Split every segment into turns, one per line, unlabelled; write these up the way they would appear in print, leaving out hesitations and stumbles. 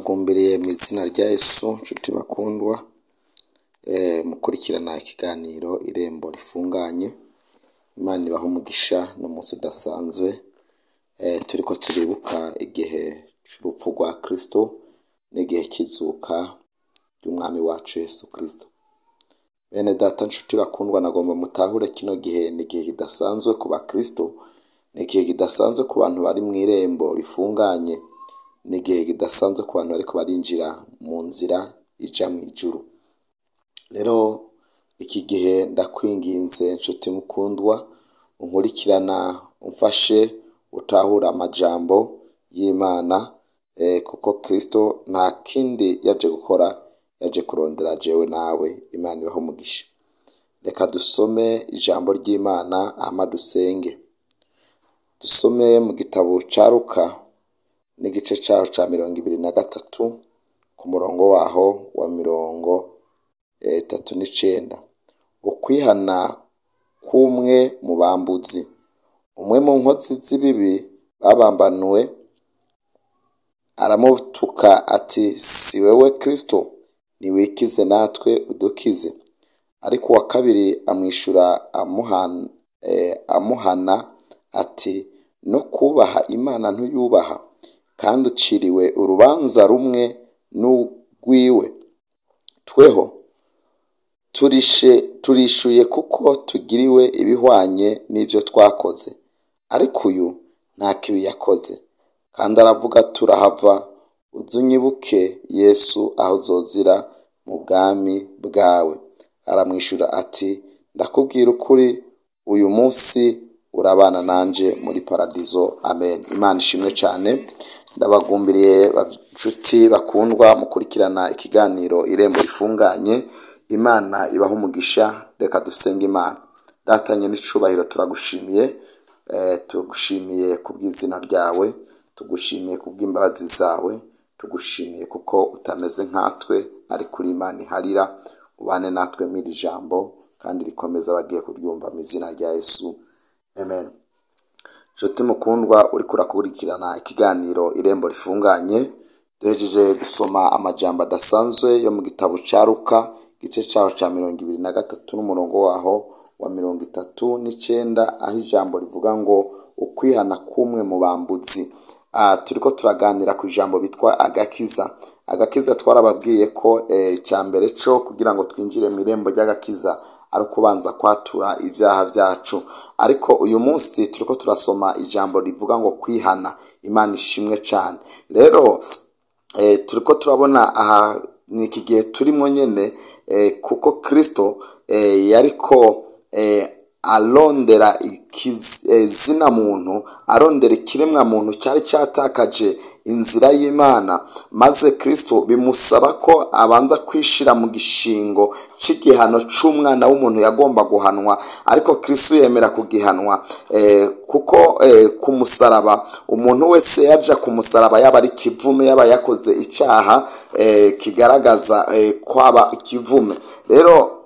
ndabagumbiriye mu izina rya Yesu. Nshuti bakundwa, mukurikirana ikiganiro irembo rifunganye. Imana ibahe umugisha n'umunsi udasanzwe. Turiko turibuka igihe c'urupfu rwa Kristo n'igihe cy'izuka ry'umwami wacu Yesu Kristo. Bene data nshuti bakundwa, nagomba mutahure kino gihe ni igihe kidasanzwe ku bakristo, ni igihe kidasanzwe ku bantu bari mu irembo rifunganye, ni igihe kidasanzwe ku bantu bariko barinjira mu nzira ija mu ijuru. Rero iki gihe ndakwinginze nshuti mukundwa, unkurikirana umfashe utahura amajambo y'Imana, kuko Kristo nta kindi yaje gukora, yaje kurondera jewe nawe. Imana ibahe umugisha. Reka dusome ijambo ry'Imana hama dusenge. Dusome mu gitabo ca Luka n'igice caho ca 23 ku murongo waho wa 39. Ukwihana kumwe mu bambuzi. Umwe mu nkozi z'ibibi babambanuwe aramutuka ati, si wewe Kristo, niwikize natwe udukize. Ariko wa kabiri amwishura amuhana ati, no kubaha Imana ntuyubaha, kandi uciriwe urubanza rumwe n'urwiwe. Tweho turishuye kuko tugiriwe ibihwanye n'ivyo twakoze, ariko uyu nta kibi yakoze. Kandi aravuga, turahava, uzunyibuke Yesu aho uzozira mu bwami bwawe. Aramwishura ati, ndakubwira ukuri, uyu munsi urabana nanje muri paradizo. Amen. Imana ishimwe cyane. Ndabagumbiriye bacuti bakundwa, mukurikirana ikiganiro irembo rifunganye. Imana ibahe umugisha. Reka dusenge Imana. Datanye n'icubahiro, turagushimiye, tugushimiye kubw'izina ryawe, tugushimiye kubw'imbabazi zawe, tugushimiye kuko utameze nkatwe, ari kuri Imana iharira. Ubane natwe mw'iri jambo kandi rikomeza abagiye kuryumva mu izina rya Yesu. Amen. Nshuti mukundwa, uriko urakurikirana ikiganiro irembo rifunganye, duhejeje gusoma amajambo adasanzwe yo mu gitabo ca Luka igice caho ca 23 n'umurongo waho wa 39, aho ijambo rivuga ngo ukwihana kumwe mu bambuzi. Turiko turaganira ku ijambo bitwa agakiza. Agakiza twarababwiye ko cyambere cyo kugira ngo twinjire mu irembo ry'agakiza ari kubanza kwatura ibyaha byacu. Ariko uyu munsi turiko turasoma ijambo rivuga ngo kwihana. Imana ishimwe cyane. Rero turiko turabona aha ni iki gihe turimo nyene, kuko Kristo yariko arondera izina muntu, arondera ikiremwa muntu cyari cyatakaje inzira y'Imana, maze Kristo bimusaba ko abanza kwishira mu gishingo c'igihano c'umwana w'umuntu yagomba guhanwa. Ariko Kristo yemera kugihanwa, kuko ku musaraba umuntu wese yaja ku musaraba, yaba ari kivume, yaba yakoze icyaha kigaragaza kwaba ikivume. Rero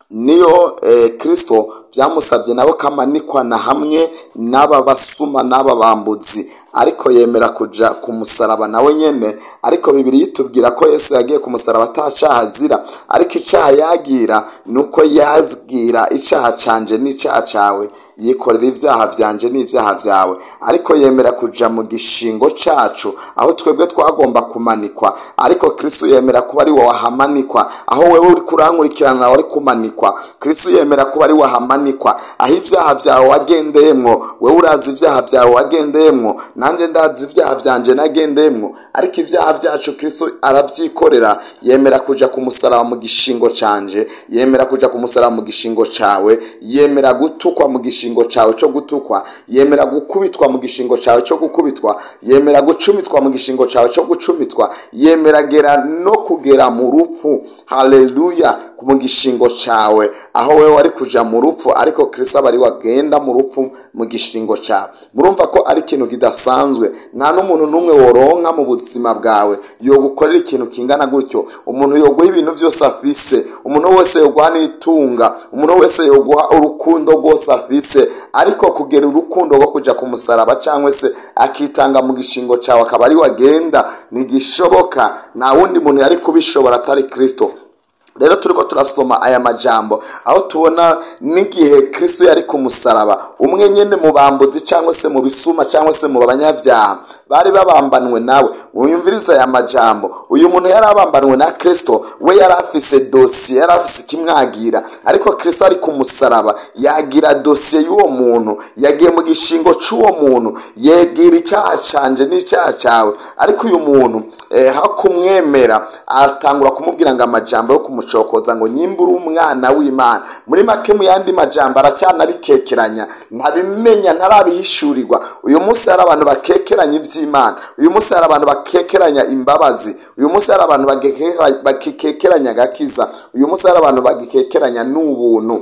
niyo Kristo byamusabye nabo kamanikwa na hamwe n'aba basuma n'aba bambuzi, ariko yemera kuja ku musaraba nawe nyene. Ariko Bibiliya itubwira ko Yesu yagiye ku musaraba atacaha azira, ariko icyaha yagira nuko yazgira icyaha canje n'icyaha cawe, yikorera ivyaha vyanje n'ivyaha vyawe. Ariko yemera kuja mu gishingo cacu aho twebwe twagomba kumanikwa, ariko Kristo yemera kuba ari wowe wahamanikwa. Aho wewe uri kurankurikirana nawe ari kumanikwa, Kristo yemera kuba ari wahamanikwa. Aho ivyaha vyawe wagendeyemwo, wewe urazi ivyaha vyawe wagendeyemwo, nanje ndazi ivyaha vyanje nagendeyemwo, ariko ivyaha vyacu Kristo aravyikorera. Yemera kuja ku musaraba mu gishingo canje, yemera kuja ku musaraba mu gishingo cawe, yemera gutukwa mu gishingo cawe cyo gutukwa, yemera gukubitwa mu gishingo cawe cyo gukubitwa, yemera gucumitwa mu gishingo cawe cyo gucumitwa, yemera gera no kugera mu rupfu. Haleluya. mu gishingo cawe, aho wewe wari kuja mu rupfu ariko Kristo aba ari wagenda mu rupfu mu gishingo cawe. Murumva ko ari ikintu kidasanzwe. Nta n'umuntu n'umwe woronka mu buzima bwawe yogukorera ikintu kingana gutyo. Umuntu yoguha ibintu byose afise, umuntu wese yoguha n'itunga, umuntu wese yoguha urukundo rwose afise, ariko kugera urukundo rwo kuja ku musaraba cyangwa se akitanga mu gishingo cawe akaba ari wagenda ntigishoboka. Nta wundi muntu yari kubishobora atari Kristo. Rero turiko turasoma aya majambo aho tubona n'igihe Kristo yari ku musaraba, umwe nyene mu bambuzi cyangwa se mu bisuma cyangwa se mu banyabyaha bari babambanwe nawe. Uyumviriza aya majambo, uyu muntu yari abambanwe na Kristo, we yari afise dosiye, yari afise kimwagira, ariko Kristo ari ku musaraba yagira dosiye y'uwo muntu, yagiye mu gishingo c'uwo muntu, yegira icyaha canje n'icyaha cawe. Ariko uyu muntu hakumwemera, atangura kumubwira ngo amajambo yo kumucokoza ngo nyimbura umwana w'Imana. Muri make mu yandi majambo aracyanabikekeranya, ntabimenya, ntarabihishurirwa. Uyu munsi hari abantu bakekeranya iby'Imana, uyu munsi hari abantu bakekeranya imbabazi, uyu munsi hari abantu bakekeranya agakiza, uyu munsi hari abantu bagikekeranya n'ubuntu.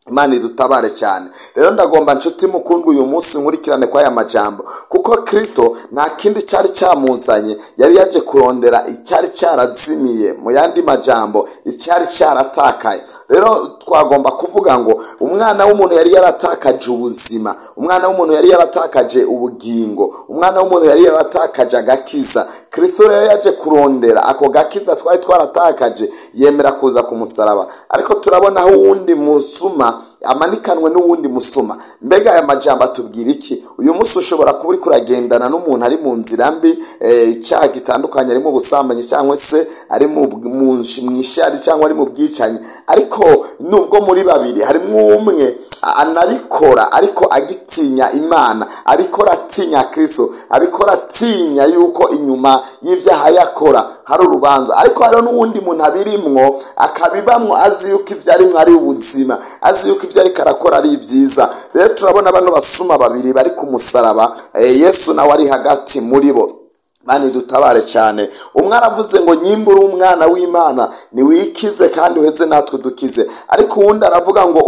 Imana idutabare cyane. Rero ndagomba nshuti mukundwa uyu munsi nkurikirane kwa aya majambo, kuko Kristo nta kindi cyari cyamuzanye, yari yaje kurondera icyari cyarazimiye, mu yandi majambo icyari cyaratakaye. Rero twagomba kuvuga ngo umwana w'umuntu yari yaratakaje ubuzima, umwana w'umuntu yari yaratakaje ubugingo, umwana w'umuntu yari yaratakaje agakiza. Kristo rero yaje kurondera ako gakiza twari twaratakaje, yemera kuza ku musaraba. Ariko turabona aho uwundi musuma amanikanwe n'uwundi musuma. Mbega aya majambo atubwira iki? Uyu munsi ushobora kuba uri kuragendana n'umuntu ari mu nzira mbi, icyaha gitandukanye, ari mu busambanyi cyangwa se ari mu ishari cyangwa ari mu bwicanyi, ariko nubwo muri babiri harimo umwe anabikora ariko agitinya Imana, abikora atinya Kristo, abikora atinya yuko inyuma y'ivyaha yakora hari urubanza. Ariko hariho n'uwundi muntu abirimwo akabibamwo azi yuko ibyo arimwo ari ubuzima, azi yuko ibyo ariko arakora ari byiza. Rero turabona bano basuma babiri bari ku musaraba, Yesu nawe ari hagati muri bo. Mani dutabare cyane. Umwe aravuze ngo nyimbura umwana w'Imana niwikize kandi uheze natwe dukize. Ariko uwundi aravuga ngo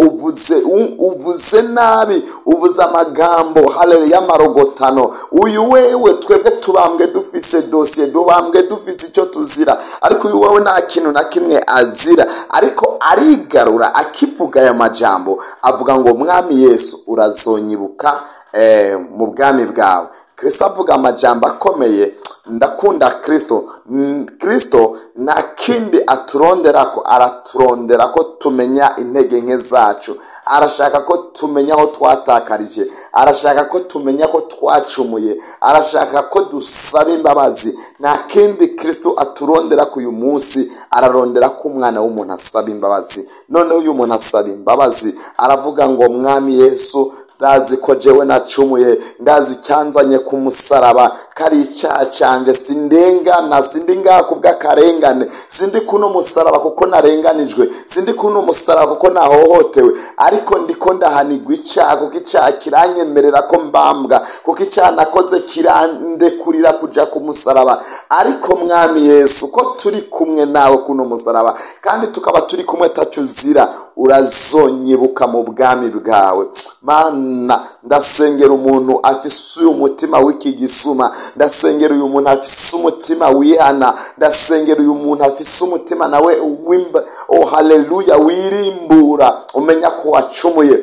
uvuze nabi, uvuze amagambo haleluya y'amarogotano. Uyu wewe twebwe tubambwe dufise dosiye, tubambwe dufise icyo tuzira, ariko uyu wewe nta kintu na kimwe azira. Ariko arigarura akivuga aya majambo, avuga ngo mwami Yesu urazonyibuka mu bwami bwawe. Kristo avuga amajambo akomeye. Ndakunda Kristo. Kristo nta kindi aturonderako, araturonderako tumenya intege nke zacu. Arashaka ko tumenya aho twatakarije, arashaka ko tumenya ko twacumuye, arashaka ko dusaba imbabazi. Nta kindi Kristo aturondera ku uyu munsi, ararondera ko umwana w'umuntu asaba imbabazi. None uyu muntu asaba imbabazi, aravuga ngo mwami Yesu, ndazi ko jewe nacumuye, ndazi cyanzanye ku musaraba kari icyaha canje, sindengana, sindi ngaha kubw'akarengane, sindi kuno musaraba kuko narenganijwe, sindi kuno musaraba kuko nahohotewe, ariko ndiko ndahanigwa icyaha kuko icyaha kiranyemerera ko mbambwa, kuko icyaha nakoze kirandekurira kuja ku musaraba. Ariko mwami Yesu, ko turi kumwe nawe kuno musaraba kandi tukaba turi kumwe tacuzira, urazonyibuka mu bwami bwawe. Mana, ndasengera umuntu afise umutima w'iki gisuma, ndasengera uyu muntu afise umutima wihana, ndasengera uyu muntu afise umutima nawe haleluya wirimbura, umenya ko wacumuye,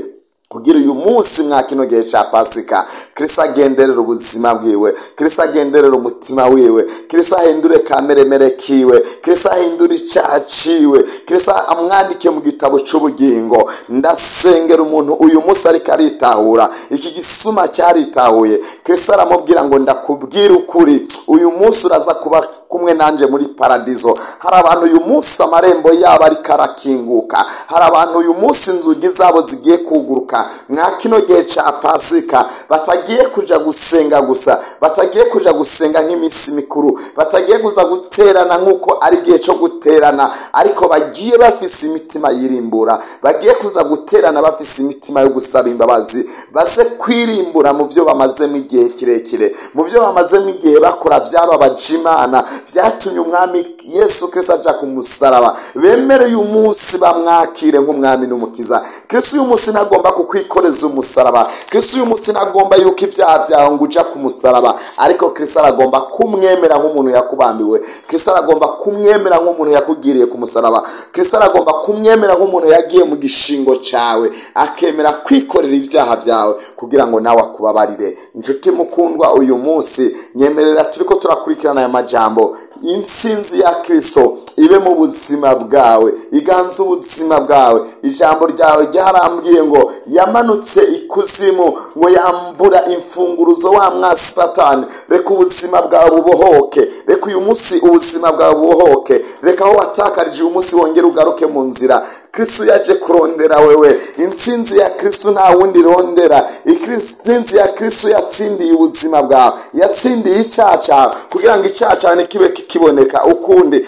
kugira uyu munsi mwa kino gihe cya Pasika Kristo agenderera ubuzima bwiwe, Kristo agenderera umutima wiwe, Kristo ahindure kameremere kiwe, Kristo ahindure icyaha ciwe, Kristo amwandike mu gitabo c'ubugingo. Ndasengera umuntu uyu munsi ariko aritahura, iki gisuma cyaritahuye. Kristo aramubwira ngo ndakubwira ukuri, uyu munsi uraza kuba kumwe nanje muri paradizo. Hari abantu uyu munsi amarembo yabo ariko arakinguka, hari abantu uyu munsi inzugi zabo zigiye kuguruka mwa kino gihe cya Pasika, batagiye kuja gusenga gusa, batagiye kuja gusenga nk'iminsi mikuru, batagiye kuza guterana nk'uko ari igihe cyo guterana, ariko bagiye bafise imitima yirimbura, bagiye kuza guterana bafise imitima yo gusaba imbabazi, baze kwirimbura mu byo bamazemo igihe kirekire, mu byo bamazemo igihe bakora byababaje Imana, vyatumye umwami Yesu Kristo aja ku musaraba. Bemere uyu munsi bamwakire nk'umwami n'umukiza. Kristo uyu munsi nagomba kukwikoreza umusaraba. Kristo uyu munsi nagomba yuko ibyaha byawe ngo uja ku musaraba, ariko Kristo aragomba kumwemera nk'umuntu yakubambiwe. Kristo aragomba kumwemera nk'umuntu yakugiriye ku musaraba. Kristo aragomba kumwemera nk'umuntu yagiye mu gishingo cyawe akemera kwikorera ibyaha byawe kugira ngo nawe akubabarire. Inshuti mukundwa, uyu munsi nyemerera turiko turakurikirana aya majambo, intsinzi ya Kristo ibe mu buzima bwawe, iganze ubuzima bwawe. Ijambo ryawe ryarambwiye ngo yamanutse ikuzimu ngo yambura imfunguruzo wa mwasi Satani. Reka ubuzima bwawe bubohoke, reka uyu munsi ubuzima bwawe bubohoke, reka aho watakarije uyu munsi wongere ugaruke mu nzira. Kristo yaje kurondera wewe. Intsinzi ya Kristo nta wundi irondera. Intsinzi ya Kristo yatsindiye ubuzima bwawe, yatsindiye icyaha cyawe kugira ngo icyaha cyawe ntikibe kikiboneka ukundi,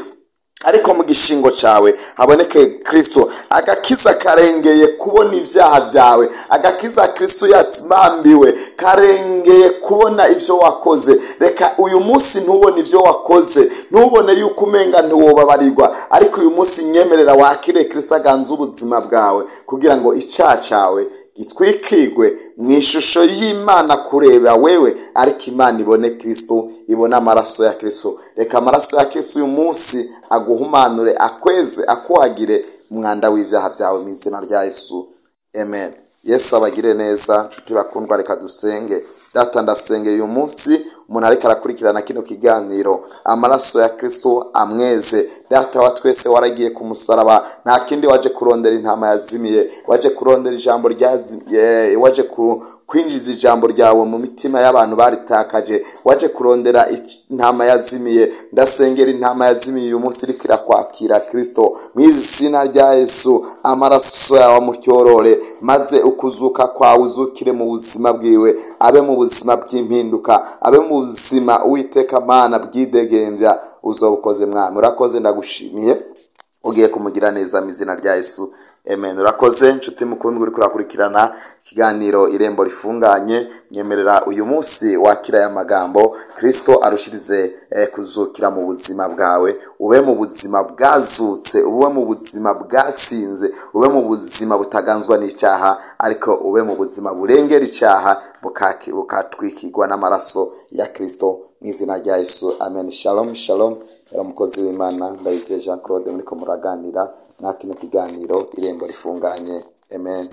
ariko mu gishingo cyawe haboneke Kristo. Agakiza karengeye kubona ibyaha byawe, agakiza Kristo yatbambiwe karengeye kubona ibyo wakoze. Reka uyu munsi ntubone ibyo wakoze, ntubone yuko umenga ntiwobabarirwa, ariko uyu munsi nyemerera wakire Kristo aganze ubuzima bwawe kugira ngo icyaha cyawe gitwikirwe mu ishusho y'Imana kureba wewe, ariko Imana ibone Kristo, ibone amaraso ya Kristo. Reka amaraso ya Kristo uyu munsi aguhumanure, akweze, akuhagire umwanda w'ibyaha byawe mu izina rya Yesu, amen. Yesu abagire neza. Nshuti bakundwa, reka dusenge. Data, ndasengeye uyu munsi umuntu ariko arakurikirana kino kiganiro, amaraso ya Kristo amweze. Data wa twese waragiye ku musaraba, nta kindi waje kurondera intama yazimiye, waje kurondera ijambo ryazimiye, waje kwinjiza ijambo ryawe mu mitima y'abantu baritakaje, waje kurondera intama yazimiye. Ndasengera intama yazimiye uyu munsi iriko irakwakira Kristo mu izina rya Yesu. Amaraso yawe amutyorore, maze ukuzuka kwawe uzukire mu buzima bwiwe, abe mu buzima bw'impinduka, abe mu buzima Uwiteka Mana bwidegembya. Uzobukoze mwami, urakoze, ndagushimiye, ugiye kumugira neza mu izina rya Yesu, amen. Urakoze nshuti mukundwa uri kurakurikirana ikiganiro Irembo Rifunganye. Nyemerera uyu munsi wakira aya magambo, Kristo arushirize kuzukira mu buzima bwawe, ube mu buzima bwazutse, ube mu buzima bwatsinze, ube mu buzima butaganzwa n'icyaha, ariko ube mu buzima burengera icyaha bukatwikirwa n'amaraso ya Kristo mu izina rya Yesu, amen. Shalom shalom. Yari umukozi w'Imana Ndayizeye Jean Claude muriko muraganira na kino kiganiro Irembo Rifunganye, amen.